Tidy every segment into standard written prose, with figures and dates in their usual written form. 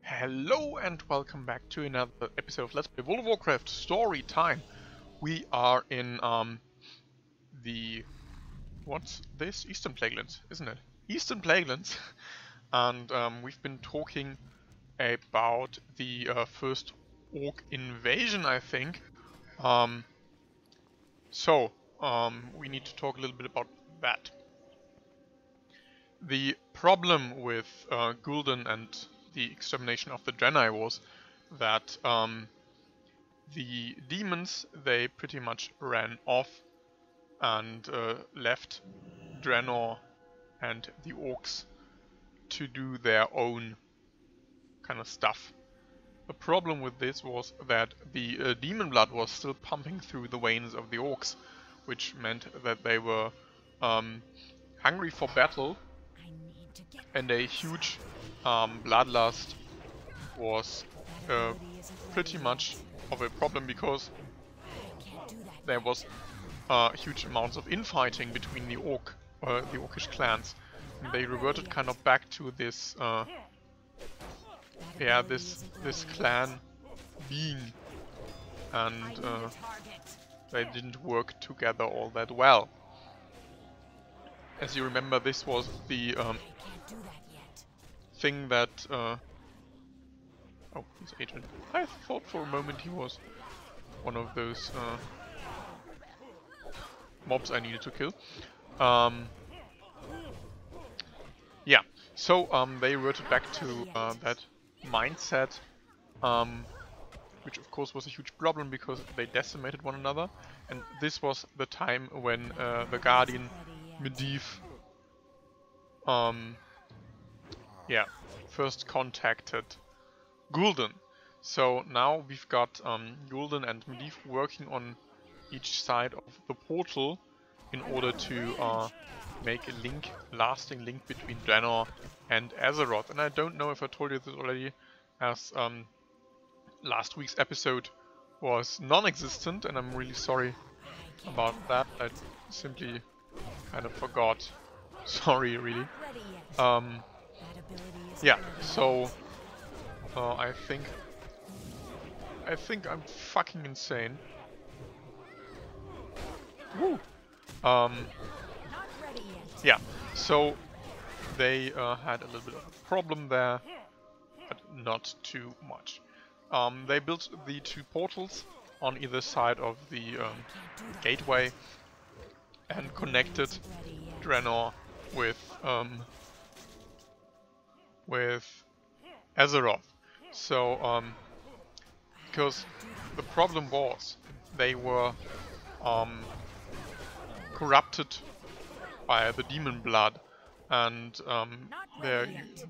Hello and welcome back to another episode of Let's Play World of Warcraft Storytime. We are in what's this? Eastern Plaguelands, isn't it? Eastern Plaguelands. And we've been talking about the first Orc invasion, I think. We need to talk a little bit about that. The problem with Gul'dan and the extermination of the Draenei was that the demons, they pretty much ran off and left Draenor and the orcs to do their own kind of stuff. The problem with this was that the demon blood was still pumping through the veins of the orcs, which meant that they were hungry for battle, and a huge bloodlust was pretty much of a problem because there was huge amounts of infighting between the orcish clans, and they reverted kind of back to this this clan being, and they didn't work together all that well. As you remember, this was the thing that oh, he's agent. I thought for a moment he was one of those mobs I needed to kill. Yeah, so they reverted back to that mindset, which of course was a huge problem because they decimated one another, and this was the time when the Guardian Medivh first contacted Gul'dan. So now we've got Gul'dan and Medivh working on each side of the portal in order to make a lasting link between Draenor and Azeroth. And I don't know if I told you this already, as last week's episode was non-existent, and I'm really sorry about that. I simply kind of forgot. Sorry, really. Yeah, so I think I'm fucking insane. Woo. Yeah, so they had a little bit of a problem there, but not too much. They built the two portals on either side of the gateway and connected Draenor with Azeroth. So because the problem was they were corrupted by the demon blood, and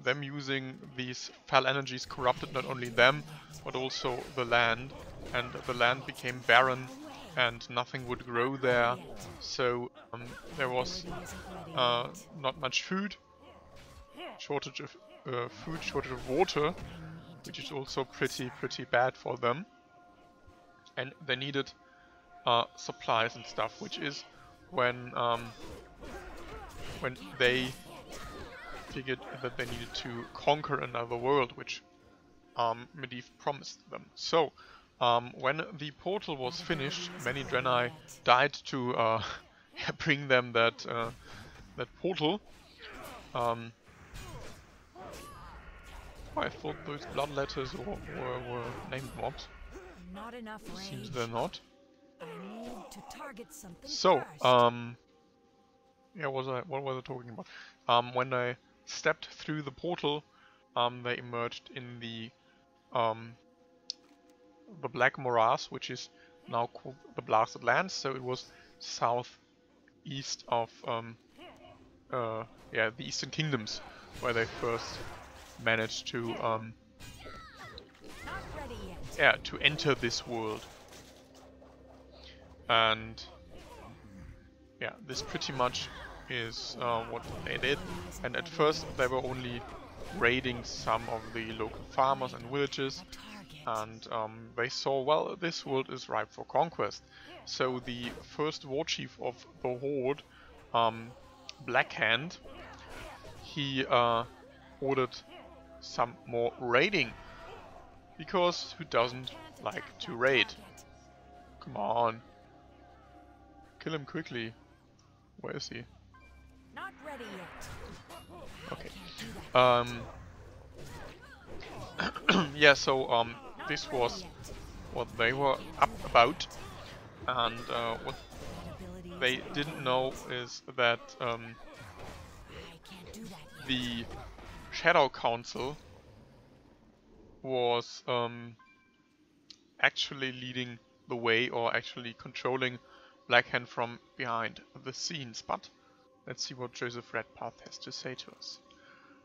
them using these foul energies corrupted not only them but also the land, and the land became barren and nothing would grow there. So there was not much food, shortage of food, shortage of water, which is also pretty bad for them, and they needed supplies and stuff, which is when they figured that they needed to conquer another world, which Medivh promised them. So when the portal was finished, many Draenei died to bring them that portal. I thought those blood letters were named mobs. Not enough range. Seems they're not. I need to target something so, first. yeah, what was I talking about? When I stepped through the portal, they emerged in the Black Morass, which is now called the Blasted Lands. So it was southeast of the Eastern Kingdoms, where they first managed to to enter this world. And yeah, this pretty much is what they did. And at first they were only raiding some of the local farmers and villages, and they saw, well, this world is ripe for conquest. So the first war chief of the Horde, Blackhand, he ordered some more raiding Because who doesn't like to raid? Come on. Kill him quickly. Where is he? Not ready yet. Okay. Yeah, so this was what they were up about, and what they didn't know is that the Shadow Council was actually leading the way, or actually controlling Blackhand from behind the scenes. But let's see what Joseph Redpath has to say to us.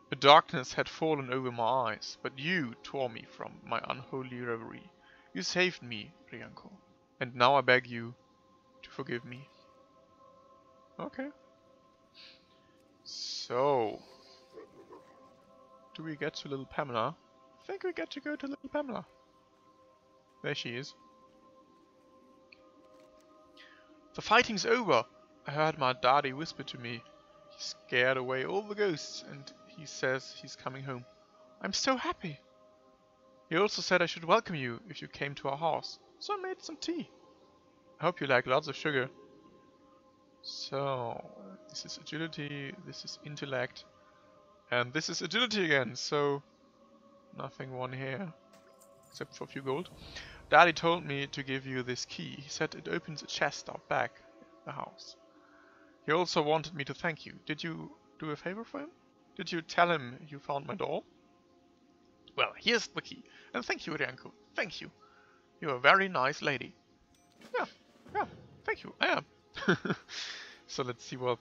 The darkness had fallen over my eyes, but you tore me from my unholy reverie. You saved me, Rianko, and now I beg you to forgive me. Okay. So, do we get to little Pamela? I think we get to go to little Pamela. There she is. The fighting's over, I heard my daddy whisper to me. He scared away all the ghosts, and he says he's coming home. I'm so happy. He also said I should welcome you if you came to our house, so I made some tea. I hope you like lots of sugar. So, this is agility, this is intellect, and this is agility again, so nothing won here, except for a few gold. Daddy told me to give you this key. He said it opens a chest out back at the house. He also wanted me to thank you. Did you do a favor for him? Did you tell him you found my doll? Well, here's the key. And thank you, Rianko. Thank you. You're a very nice lady. Yeah, thank you. I am. So let's see what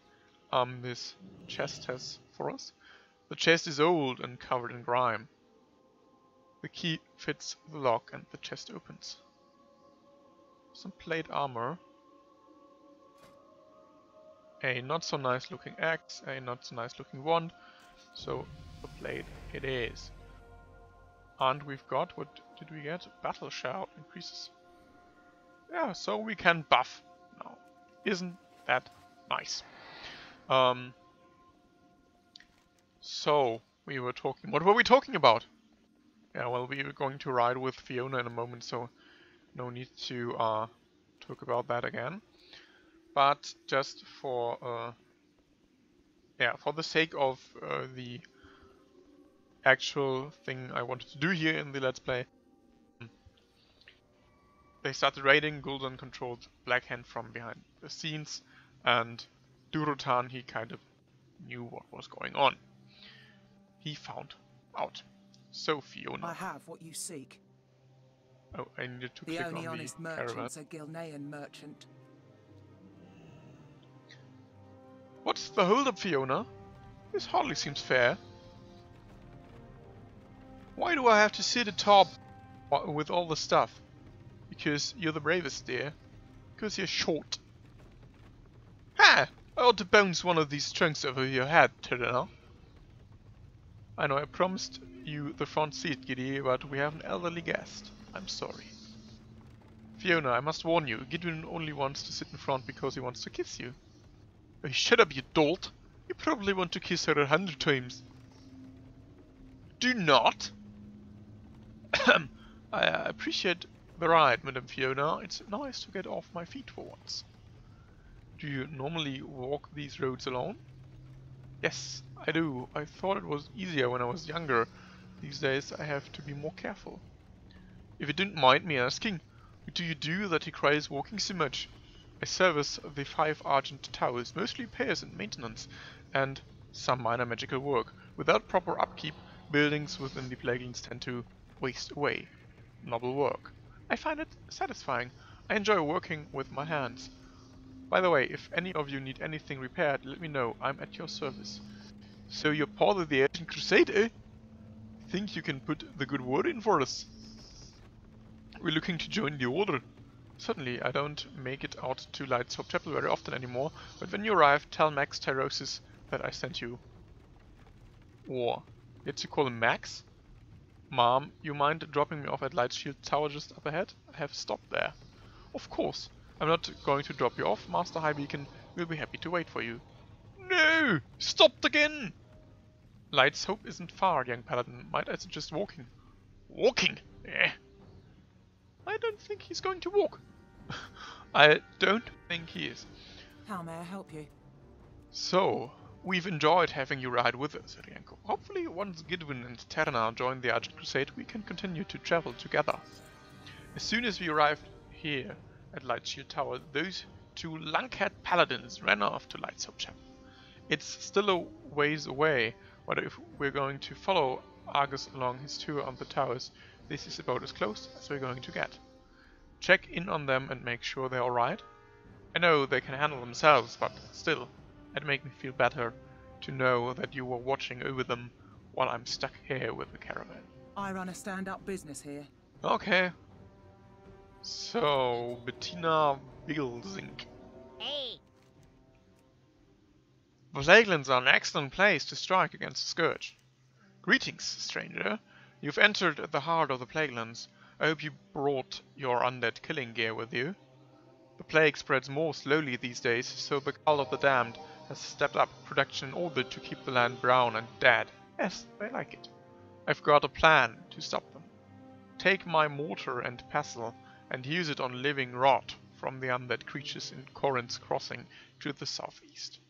this chest has for us. The chest is old and covered in grime. The key fits the lock and the chest opens. Some plate armor. A not so nice looking axe, a not so nice looking wand. So the plate it is. And we've got, what did we get? Battle shout increases. Yeah, so we can buff now. Isn't that nice? So we were talking, what were we talking about? Yeah, well, we were going to ride with Fiona in a moment, so no need to talk about that again. But just for for the sake of the actual thing I wanted to do here in the Let's Play, they started raiding. Gul'dan controlled Blackhand from behind the scenes, and Durotan, he kind of knew what was going on. He found out. So Fiona. I have what you seek. Oh, I needed to The click only on honest the caravan. merchant's a Gilnean merchant. What's the hold-up, Fiona? This hardly seems fair. Why do I have to sit atop with all the stuff? Because you're the bravest, dear. Because you're short. Ha! I ought to bounce one of these trunks over your head, Terrell. I know I promised you the front seat, Giddy, but we have an elderly guest. I'm sorry. Fiona, I must warn you, Gideon only wants to sit in front because he wants to kiss you. Oh, shut up, you dolt! You probably want to kiss her 100 times. Do not! I appreciate the ride, Madame Fiona. It's nice to get off my feet for once. Do you normally walk these roads alone? Yes, I do. I thought it was easier when I was younger. These days I have to be more careful. If you didn't mind me asking, what do you do that requires walking so much? I service the 5 Argent Towers, mostly repairs and maintenance, and some minor magical work. Without proper upkeep, buildings within the Plaguelands tend to waste away. Noble work. I find it satisfying. I enjoy working with my hands. By the way, if any of you need anything repaired, let me know. I'm at your service. So you're part of the Ancient Crusade, eh? Think you can put the good word in for us? We're looking to join the order. Certainly, I don't make it out to Light's Hope Chapel very often anymore, but when you arrive, tell Max Tyrosis that I sent you. Or, did you call him Max? Mom, you mind dropping me off at Light's Shield Tower just up ahead? I have stopped there. Of course. I'm not going to drop you off. Master Highbeacon will be happy to wait for you. No! Stopped again! Light's Hope isn't far, young paladin. Might I suggest walking? Walking? Eh. I don't think he's going to walk. I don't think he is. How may I help you? So, we've enjoyed having you ride with us, Rienko. Hopefully, once Gidwin and Terna join the Argent Crusade, we can continue to travel together. As soon as we arrived here at Lightshield Tower, those two lunkhead paladins ran off to Lightsoap Chapel. It's still a ways away, but if we're going to follow Argus along his tour on the towers, this is about as close as we're going to get. Check in on them and make sure they're alright. I know they can handle themselves, but still, it'd make me feel better to know that you were watching over them while I'm stuck here with the caravan. I run a stand-up business here. Okay. So, Bettina Bigglesink. Hey, The Plaguelands are an excellent place to strike against the Scourge. Greetings, stranger. You've entered the heart of the Plaguelands. I hope you brought your undead killing gear with you. The plague spreads more slowly these days, so the Cult of the Damned has stepped up production in order to keep the land brown and dead. Yes, they like it. I've got a plan to stop them. Take my mortar and pestle and use it on living rot from the undead creatures in Corinth's Crossing to the southeast.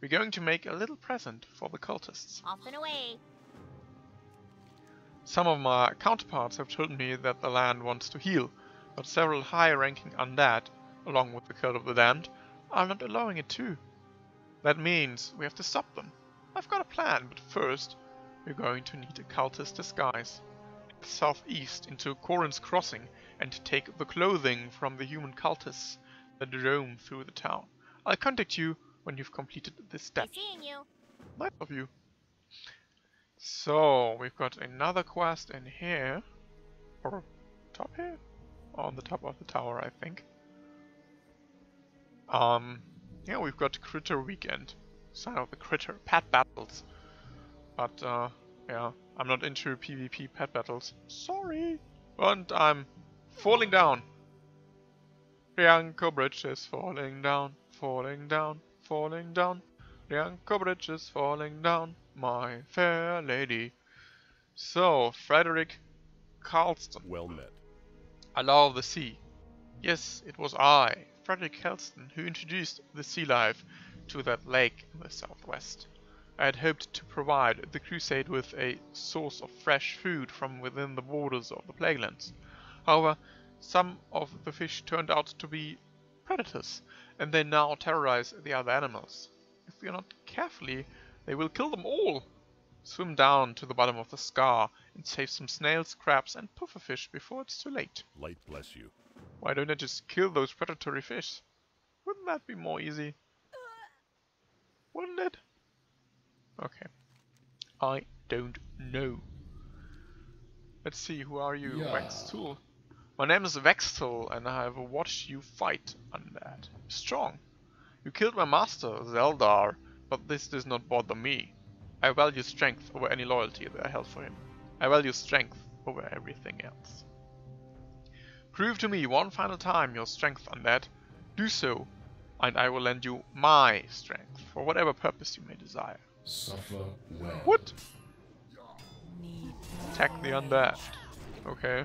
We're going to make a little present for the cultists. off and away. Some of my counterparts have told me that the land wants to heal, but several high-ranking undead, along with the Cult of the Damned, are not allowing it too. That means we have to stop them. I've got a plan, but first we're going to need a cultist disguise. Head southeast into Corinth's Crossing and take the clothing from the human cultists that roam through the town. I'll contact you when you've completed this step. Nice seeing you. Nice of you. So, we've got another quest in here. Or top here? On the top of the tower, I think. Yeah, we've got Critter Weekend. Sign of the Critter. Pet battles. But, yeah, I'm not into PvP pet battles. Sorry! And I'm falling down. Bianco Bridge is falling down, falling down, falling down. Bianco Bridge is falling down, my fair lady. So, Frederick Carlston. Well met. I love the sea. Yes, it was I, Frederick Carlston, who introduced the sea life to that lake in the southwest. I had hoped to provide the crusade with a source of fresh food from within the borders of the Plaguelands. However, some of the fish turned out to be predators, and they now terrorize the other animals. If we are not carefully, they will kill them all. Swim down to the bottom of the scar and save some snails, crabs and pufferfish before it's too late. Light bless you. Why don't I just kill those predatory fish? Wouldn't that be more easy? Wouldn't it? Okay. I don't know. Let's see, who are you, Vextul? My name is Vextul and I have watched you fight undead. Strong. You killed my master, Zeldar, but this does not bother me. I value strength over any loyalty that I held for him. I value strength over everything else. Prove to me one final time your strength, undead. Do so, and I will lend you my strength for whatever purpose you may desire. Suffer well. What? Need Attack the undead. Okay.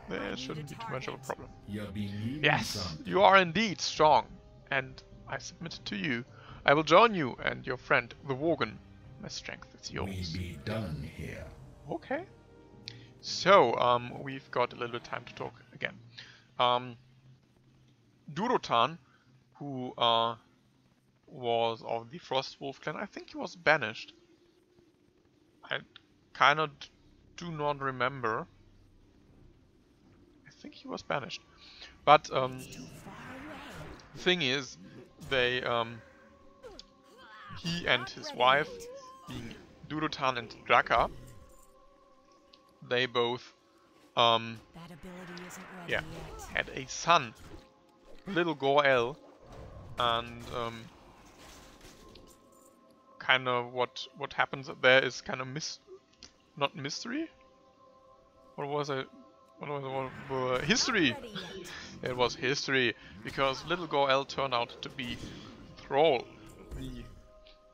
There shouldn't be too much of a problem. Yes, you are indeed strong, and I submit to you. I will join you and your friend, the Worgen. My strength is yours. We be done here. Okay. So, we've got a little bit of time to talk again. Durotan, who was of the Frostwolf clan, I think he was banished. I kind of do not remember. I think he was banished. But the thing is, they he and his wife, being Durotan and Draka, they both that ability isn't ready yeah, yet. had a son, little Gorel, and kind of what happens there is kind of not mystery. What was it? History. Ready yet. It was history because little Gorel turned out to be Thrall, the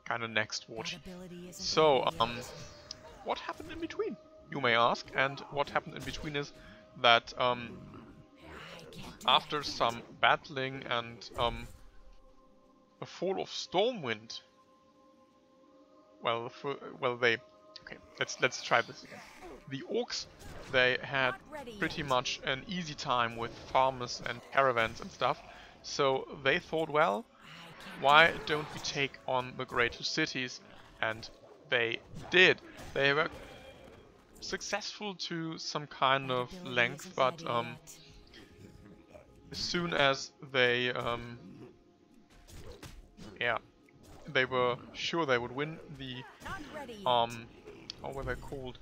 kind of next war That chief. ability isn't So ready yet. what happened in between, you may ask? And what happened in between is that after some battling and a fall of Stormwind, let's try this again. The orcs, they had pretty much an easy time with farmers and caravans and stuff, so they thought, well, why don't we take on the greater cities? And they did. They were successful to some kind of length, but as soon as they they were sure they would win, the what were they called?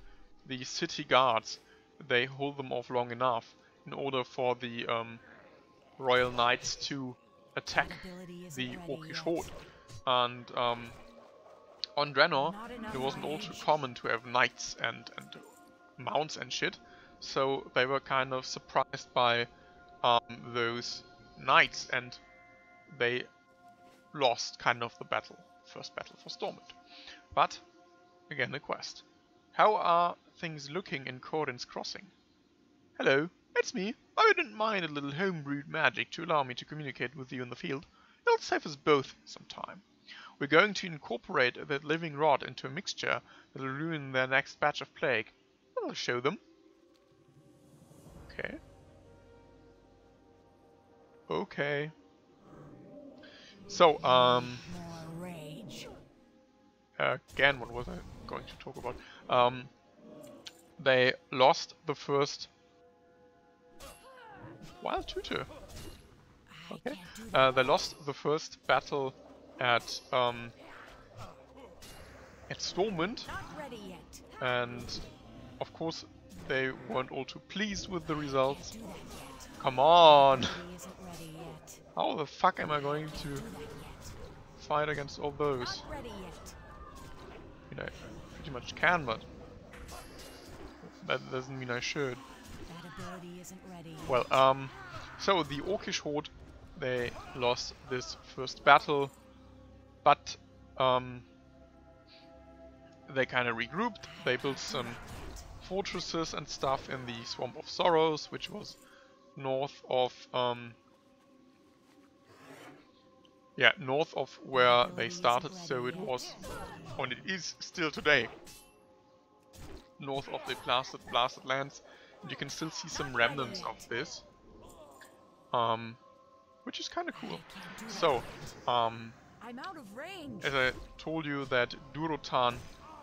The city guards, they hold them off long enough in order for the royal knights to attack the orcish horde. And on Draenor, it wasn't all too common to have knights and mounts and shit, so they were kind of surprised by those knights, and they lost kind of the first battle for Stormwind. But again, a quest. How are things looking in Corin's Crossing? Hello, it's me. I wouldn't mind a little homebrewed magic to allow me to communicate with you in the field. It'll save us both some time. We're going to incorporate that living rod into a mixture that'll ruin their next batch of plague. I'll show them. Okay. Okay. So, More rage. again, what was I going to talk about? They lost the first wild tutor. Okay. They lost the first battle at Stormwind, Not ready yet. and of course they weren't all too pleased with the results. Do that yet. Come on! He isn't ready yet. How the fuck am I going to Do that yet. fight against all those? Not ready yet. I mean, I pretty much can, but that doesn't mean I should. That ability isn't ready. Well, so the Orcish Horde, they lost this first battle, but they kind of regrouped. They built some fortresses and stuff in the Swamp of Sorrows, which was north of north of where they started. So it was, and it is still today, north of the blasted lands, and you can still see some remnants of this, which is kind of cool. So, I'm out of range. as I told you that Durotan,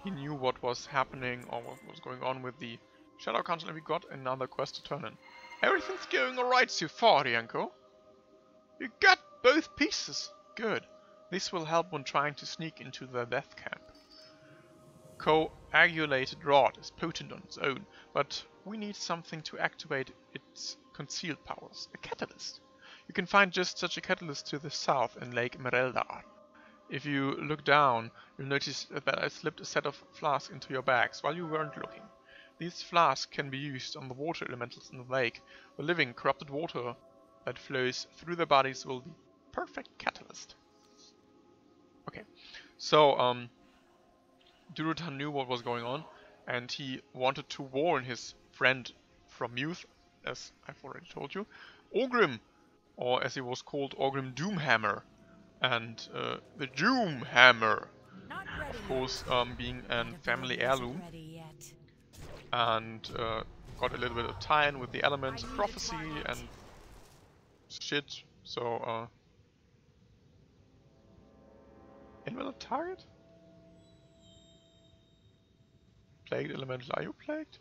he knew what was happening or what was going on with the Shadow Council, and we got another quest to turn in. Everything's going alright so far, Yanko. You got both pieces. Good. This will help when trying to sneak into the death camp. Coagulated rod is potent on its own, but we need something to activate its concealed powers. A catalyst. You can find just such a catalyst to the south in Lake MorelleNoir. If you look down, you'll notice that I slipped a set of flasks into your bags while you weren't looking. These flasks can be used on the water elementals in the lake. The living, corrupted water that flows through their bodies will be perfect catalyst. Okay, so Durotan knew what was going on, and he wanted to warn his friend from youth, as I've already told you, Orgrim, or as he was called, Orgrim Doomhammer, and the Doomhammer, Not ready of course, being a yet. family That ability heirloom, isn't ready yet. and got a little bit of tie-in with the elements of prophecy and shit. So, invalid target? Plagued elemental, are you plagued?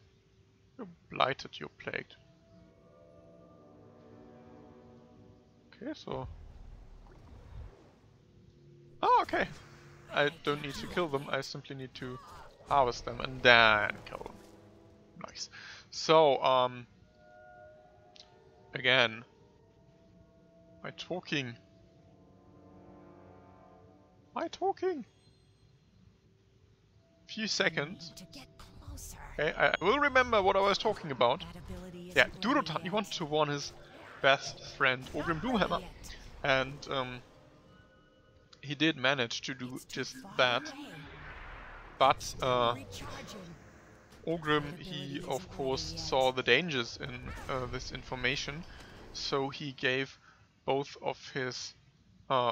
You're blighted, you're plagued. Okay, so... Oh, okay. I don't need to kill them, I simply need to harvest them and then kill them. Nice. So, again, am I talking? Few seconds. To get closer. Okay, I will remember what I was talking about. That ability Yeah, isn't ready Durotan, he yet. wanted to warn his best friend Orgrim Doomhammer, Yet. and he did manage to do It's too just far that, away. but Recharging. Ogrim, he of course saw the dangers in this information, so he gave both of his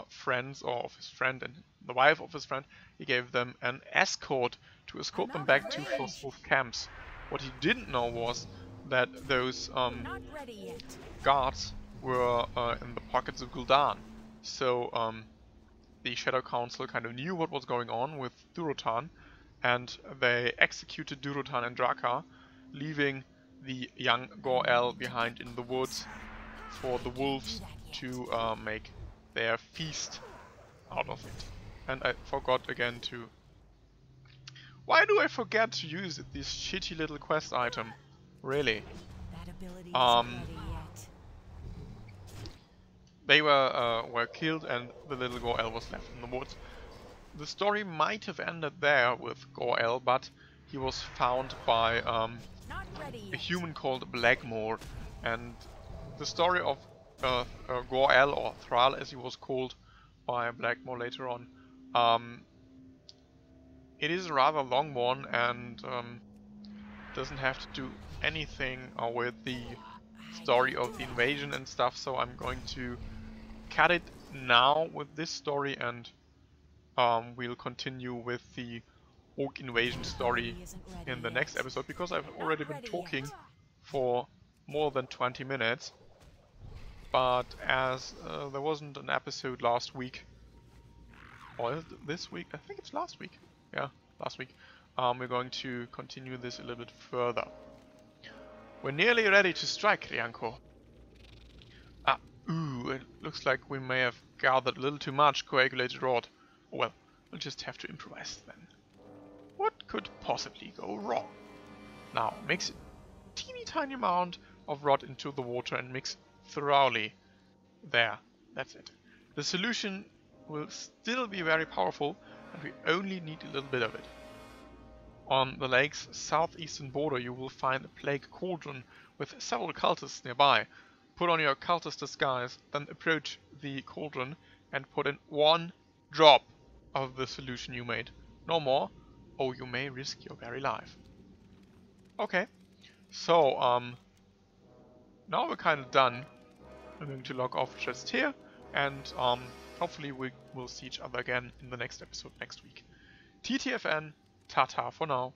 friends, or of his friend and the wife of his friend, he gave them an escort to escort them back to Frostwolf camps. What he didn't know was that those Not ready yet. guards were in the pockets of Gul'dan. So the Shadow Council kind of knew what was going on with Durotan, and they executed Durotan and Draka, leaving the young Gorel behind in the woods for the wolves to make their feast out of it. And I forgot again to... Why do I forget to use this shitty little quest item? Really? That ability isn't ready yet. They were killed and the little Gorel was left in the woods. The story might have ended there with Gorel, but he was found by Not ready a yet. human called Blackmore, and the story of Gorel, or Thrall as he was called by Blackmore later on, it is a rather long one and doesn't have to do anything with the story of the invasion and stuff, so I'm going to cut it now with this story, and we'll continue with the Orc invasion story in the next episode, because I've already been talking for more than 20 minutes. But as there wasn't an episode last week, or is it this week? I think it's last week. Yeah, last week. We're going to continue this a little bit further. We're nearly ready to strike, Rianko. It looks like we may have gathered a little too much coagulated rod. Well, we'll just have to improvise then. What could possibly go wrong? Now, mix a teeny tiny amount of rod into the water and mix thoroughly. There, that's it. The solution will still be very powerful, and we only need a little bit of it. On the lake's southeastern border you will find a plague cauldron with several cultists nearby. Put on your cultist disguise, then approach the cauldron and put in 1 drop of the solution you made. No more, or you may risk your very life. Okay, so now we're kind of done. I'm going to log off just here, and hopefully we will see each other again in the next episode next week. TTFN, ta-ta for now.